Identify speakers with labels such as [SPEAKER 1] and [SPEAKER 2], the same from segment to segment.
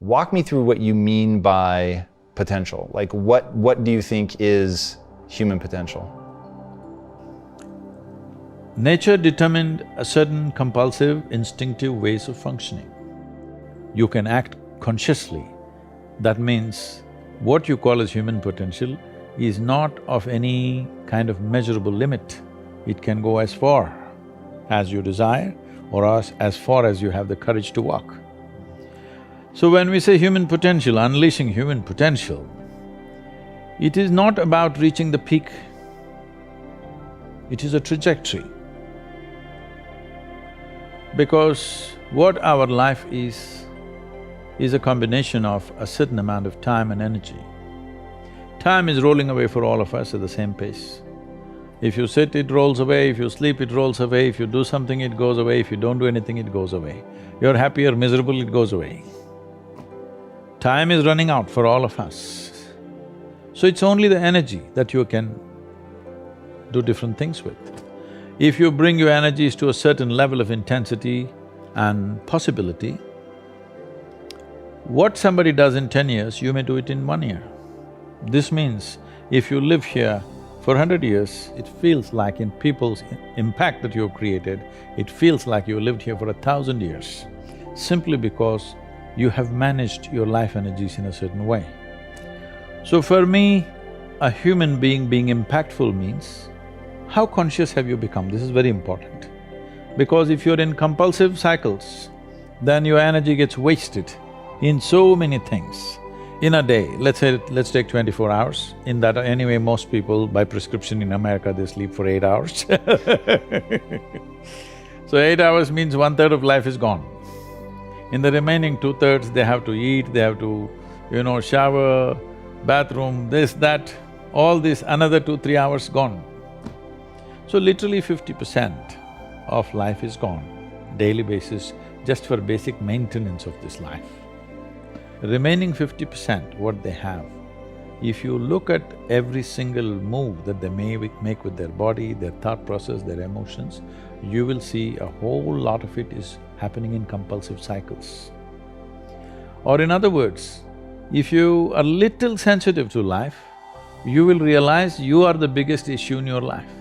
[SPEAKER 1] Walk me through what you mean by potential. Like what do you think is human potential?
[SPEAKER 2] Nature determined a certain compulsive, instinctive ways of functioning. You can act consciously. That means what you call as human potential is not of any kind of measurable limit. It can go as far as you desire or as far as you have the courage to walk. So when we say human potential, unleashing human potential, it is not about reaching the peak, it is a trajectory. Because what our life is a combination of a certain amount of time and energy. Time is rolling away for all of us at the same pace. If you sit, it rolls away, if you sleep, it rolls away, if you do something, it goes away, if you don't do anything, it goes away. You're happy or miserable, it goes away. Time is running out for all of us. So it's only the energy that you can do different things with. If you bring your energies to a certain level of intensity and possibility, what somebody does in 10 years, you may do it in 1 year. This means if you live here for 100 years, it feels like in people's impact that you've created, it feels like you lived here for 1,000 years, simply because you have managed your life energies in a certain way. So for me, a human being impactful means, how conscious have you become? This is very important. Because if you're in compulsive cycles, then your energy gets wasted in so many things. In a day, let's take 24 hours, in that anyway most people by prescription in America they sleep for 8 hours So 8 hours means 1/3 of life is gone. In the remaining 2/3 they have to eat, they have to, shower, bathroom, this, that, all this, another 2-3 hours gone. So literally 50% of life is gone, daily basis, just for basic maintenance of this life. Remaining 50%, what they have, if you look at every single move that they may make with their body, their thought process, their emotions, you will see a whole lot of it is happening in compulsive cycles. Or in other words, if you are little sensitive to life, you will realize you are the biggest issue in your life.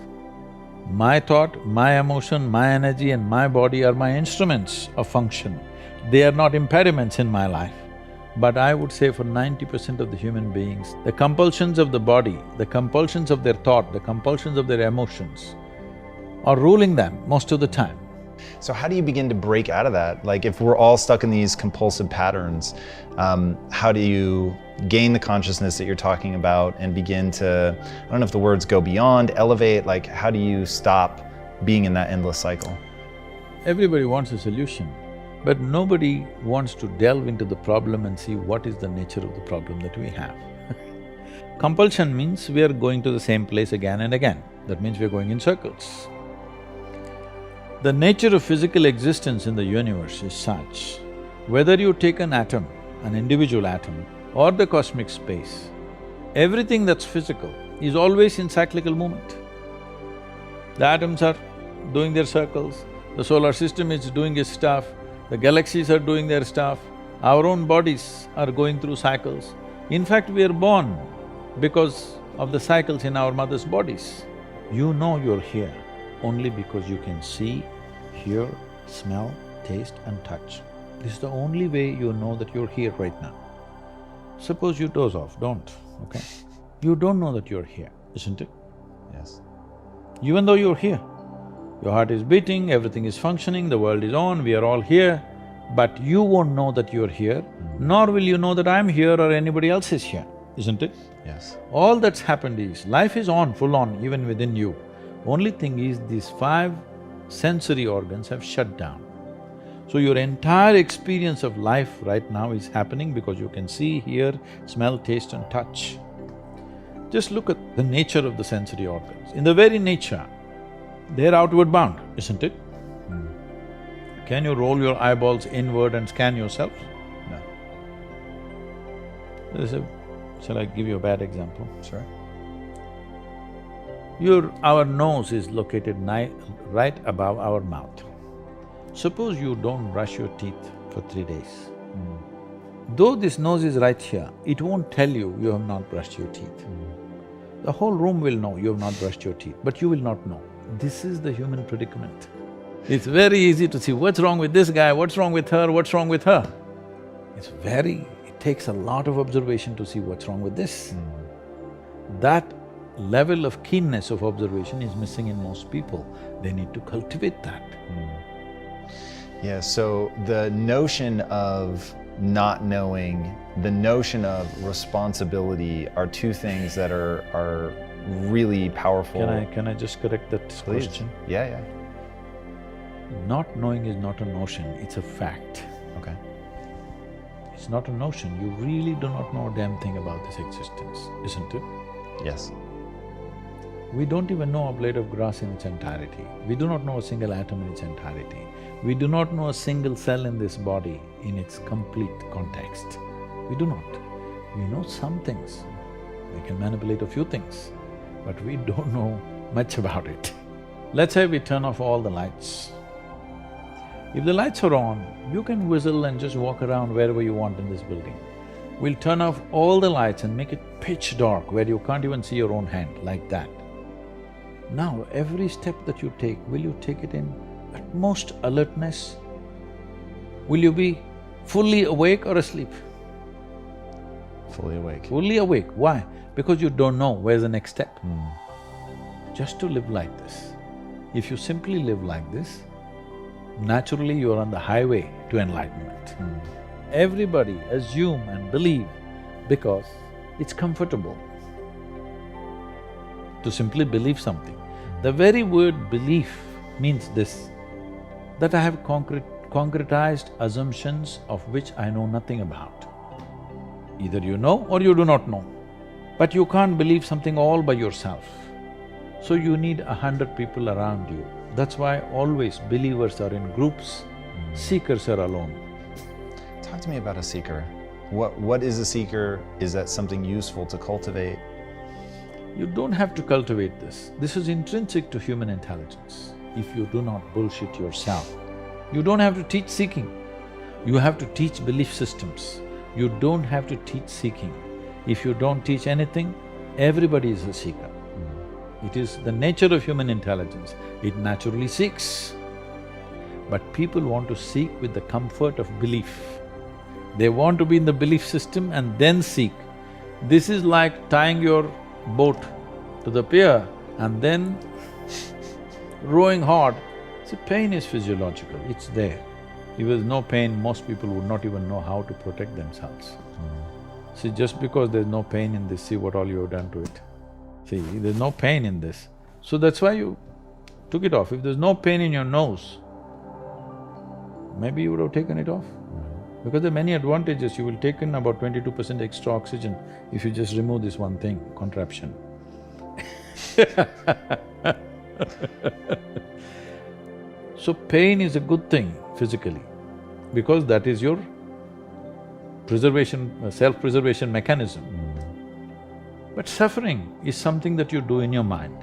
[SPEAKER 2] My thought, my emotion, my energy and my body are my instruments of function. They are not impediments in my life. But I would say for 90% of the human beings, the compulsions of the body, the compulsions of their thought, the compulsions of their emotions are ruling them most of the time.
[SPEAKER 1] So how do you begin to break out of that? Like if we're all stuck in these compulsive patterns, how do you gain the consciousness that you're talking about and begin to, I don't know if the words go beyond, elevate, like how do you stop being in that endless cycle?
[SPEAKER 2] Everybody wants a solution, but nobody wants to delve into the problem and see what is the nature of the problem that we have. Compulsion means we are going to the same place again and again, that means we are going in circles. The nature of physical existence in the universe is such, whether you take an atom, an individual atom, or the cosmic space, everything that's physical is always in cyclical movement. The atoms are doing their circles, the solar system is doing its stuff, the galaxies are doing their stuff, our own bodies are going through cycles. In fact, we are born because of the cycles in our mother's bodies. You know you're here only because you can see, hear, smell, taste and touch. This is the only way you know that you're here right now. Suppose you doze off, don't, okay? You don't know that you're here, isn't it?
[SPEAKER 1] Yes.
[SPEAKER 2] Even though you're here, your heart is beating, everything is functioning, the world is on, we are all here, but you won't know that you're here, nor will you know that I'm here or anybody else is here, isn't it?
[SPEAKER 1] Yes.
[SPEAKER 2] All that's happened is, life is on, full on, even within you. Only thing is, these 5 sensory organs have shut down. So your entire experience of life right now is happening because you can see, hear, smell, taste and touch. Just look at the nature of the sensory organs. In the very nature, they're outward bound, isn't it? Can you roll your eyeballs inward and scan yourself? No. Shall I give you a bad example?
[SPEAKER 1] Sure.
[SPEAKER 2] Our nose is located right above our mouth. Suppose you don't brush your teeth for 3 days. Though this nose is right here, it won't tell you you have not brushed your teeth. The whole room will know you have not brushed your teeth, but you will not know. This is the human predicament. It's very easy to see what's wrong with this guy, what's wrong with her, what's wrong with her. It takes a lot of observation to see what's wrong with this. That level of keenness of observation is missing in most people. They need to cultivate that.
[SPEAKER 1] Yeah, so the notion of not knowing, the notion of responsibility are two things that are really powerful.
[SPEAKER 2] Can I just correct that question?
[SPEAKER 1] Yeah.
[SPEAKER 2] Not knowing is not a notion, it's a fact.
[SPEAKER 1] Okay.
[SPEAKER 2] It's not a notion, you really do not know a damn thing about this existence, isn't it?
[SPEAKER 1] Yes.
[SPEAKER 2] We don't even know a blade of grass in its entirety. We do not know a single atom in its entirety. We do not know a single cell in this body in its complete context. We do not. We know some things. We can manipulate a few things, but we don't know much about it. Let's say we turn off all the lights. If the lights are on, you can whistle and just walk around wherever you want in this building. We'll turn off all the lights and make it pitch dark where you can't even see your own hand, like that. Now, every step that you take, will you take it in utmost alertness? Will you be fully awake or asleep?
[SPEAKER 1] Fully awake.
[SPEAKER 2] Fully awake. Why? Because you don't know where's the next step. Just to live like this. If you simply live like this, naturally you are on the highway to enlightenment. Everybody assume and believe because it's comfortable to simply believe something. The very word belief means this, that I have concretized assumptions of which I know nothing about. Either you know or you do not know, but you can't believe something all by yourself. So you need 100 people around you. That's why always believers are in groups, seekers are alone.
[SPEAKER 1] Talk to me about a seeker. What is a seeker? Is that something useful to cultivate?
[SPEAKER 2] You don't have to cultivate this. This is intrinsic to human intelligence. If you do not bullshit yourself, you don't have to teach seeking. You have to teach belief systems. You don't have to teach seeking. If you don't teach anything, everybody is a seeker. It is the nature of human intelligence, it naturally seeks. But people want to seek with the comfort of belief. They want to be in the belief system and then seek. This is like tying your boat to the pier and then rowing hard. See, pain is physiological, it's there. If there's no pain, most people would not even know how to protect themselves. See, just because there's no pain in this, see what all you have done to it. See, there's no pain in this, so that's why you took it off. If there's no pain in your nose, maybe you would have taken it off. Because there are many advantages, you will take in about 22% extra oxygen if you just remove this one thing, contraption. So pain is a good thing physically, because that is your preservation, self-preservation mechanism. But suffering is something that you do in your mind.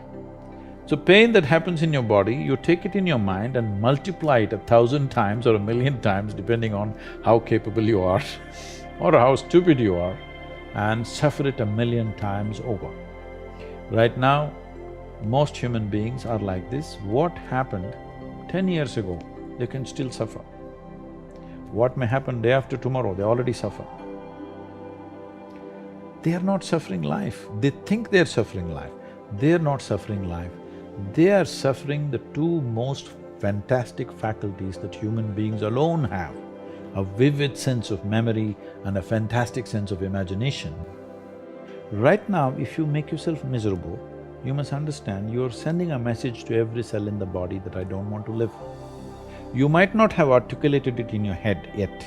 [SPEAKER 2] So pain that happens in your body, you take it in your mind and multiply it 1,000 times or 1,000,000 times depending on how capable you are or how stupid you are, and suffer it 1,000,000 times over. Right now, most human beings are like this. What happened 10 years ago, they can still suffer. What may happen day after tomorrow, they already suffer. They are not suffering life, they think they're suffering life. They're not suffering life, they are suffering the two most fantastic faculties that human beings alone have, a vivid sense of memory and a fantastic sense of imagination. Right now, if you make yourself miserable, you must understand you're sending a message to every cell in the body that I don't want to live. You might not have articulated it in your head yet,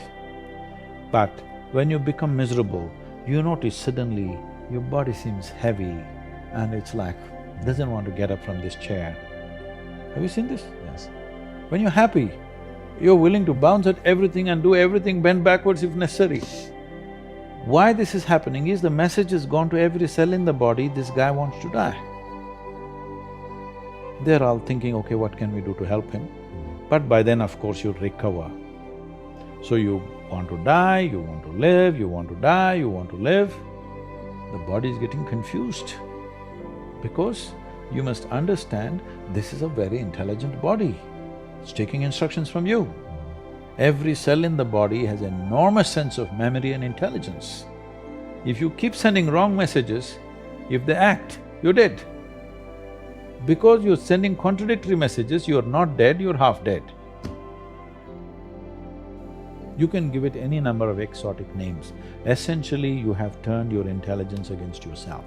[SPEAKER 2] but when you become miserable, you notice suddenly your body seems heavy and it's like, doesn't want to get up from this chair. Have you seen this?
[SPEAKER 1] Yes.
[SPEAKER 2] When you're happy, you're willing to bounce at everything and do everything, bend backwards if necessary. Why this is happening is the message has gone to every cell in the body, this guy wants to die. They're all thinking, okay, what can we do to help him? But by then, of course, you recover. So you want to die, you want to live, you want to die, you want to live. The body is getting confused because you must understand this is a very intelligent body. It's taking instructions from you. Every cell in the body has an enormous sense of memory and intelligence. If you keep sending wrong messages, if they act, you're dead. Because you're sending contradictory messages, you're not dead, you're half dead. You can give it any number of exotic names. Essentially, you have turned your intelligence against yourself.